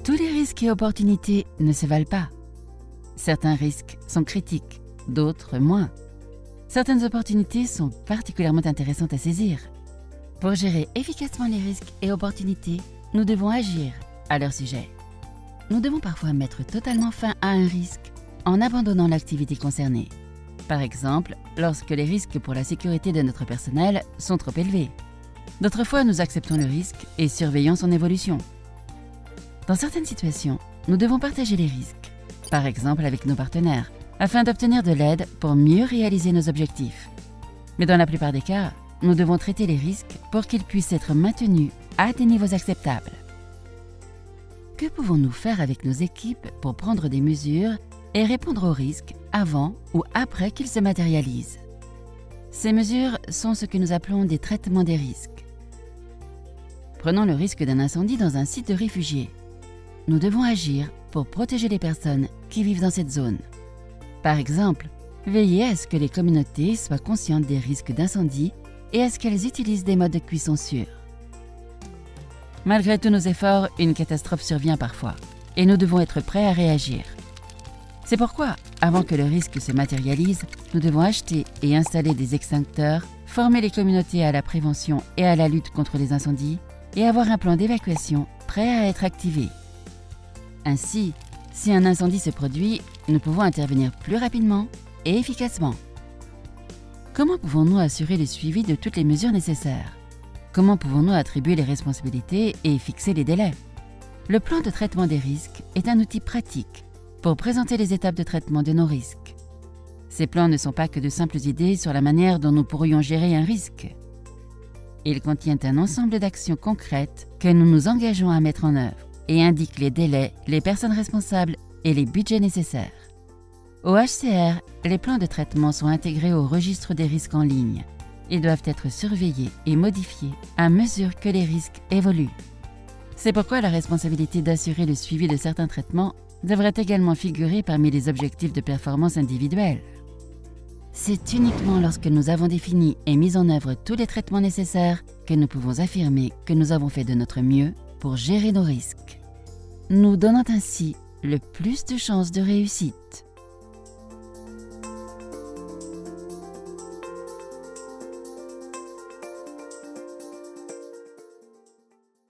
Tous les risques et opportunités ne se valent pas. Certains risques sont critiques, d'autres moins. Certaines opportunités sont particulièrement intéressantes à saisir. Pour gérer efficacement les risques et opportunités, nous devons agir à leur sujet. Nous devons parfois mettre totalement fin à un risque en abandonnant l'activité concernée. Par exemple, lorsque les risques pour la sécurité de notre personnel sont trop élevés. D'autres fois, nous acceptons le risque et surveillons son évolution. Dans certaines situations, nous devons partager les risques, par exemple avec nos partenaires, afin d'obtenir de l'aide pour mieux réaliser nos objectifs. Mais dans la plupart des cas, nous devons traiter les risques pour qu'ils puissent être maintenus à des niveaux acceptables. Que pouvons-nous faire avec nos équipes pour prendre des mesures et répondre aux risques avant ou après qu'ils se matérialisent? Ces mesures sont ce que nous appelons des traitements des risques. Prenons le risque d'un incendie dans un site de réfugiés. Nous devons agir pour protéger les personnes qui vivent dans cette zone. Par exemple, veiller à ce que les communautés soient conscientes des risques d'incendie et à ce qu'elles utilisent des modes de cuisson sûrs. Malgré tous nos efforts, une catastrophe survient parfois et nous devons être prêts à réagir. C'est pourquoi, avant que le risque se matérialise, nous devons acheter et installer des extincteurs, former les communautés à la prévention et à la lutte contre les incendies et avoir un plan d'évacuation prêt à être activé. Ainsi, si un incendie se produit, nous pouvons intervenir plus rapidement et efficacement. Comment pouvons-nous assurer le suivi de toutes les mesures nécessaires? Comment pouvons-nous attribuer les responsabilités et fixer les délais? Le plan de traitement des risques est un outil pratique pour présenter les étapes de traitement de nos risques. Ces plans ne sont pas que de simples idées sur la manière dont nous pourrions gérer un risque. Ils contiennent un ensemble d'actions concrètes que nous nous engageons à mettre en œuvre et indiquent les délais, les personnes responsables et les budgets nécessaires. Au HCR, les plans de traitement sont intégrés au registre des risques en ligne et doivent être surveillés et modifiés à mesure que les risques évoluent. C'est pourquoi la responsabilité d'assurer le suivi de certains traitements devrait également figurer parmi les objectifs de performance individuelle. C'est uniquement lorsque nous avons défini et mis en œuvre tous les traitements nécessaires que nous pouvons affirmer que nous avons fait de notre mieux pour gérer nos risques, nous donnant ainsi le plus de chances de réussite.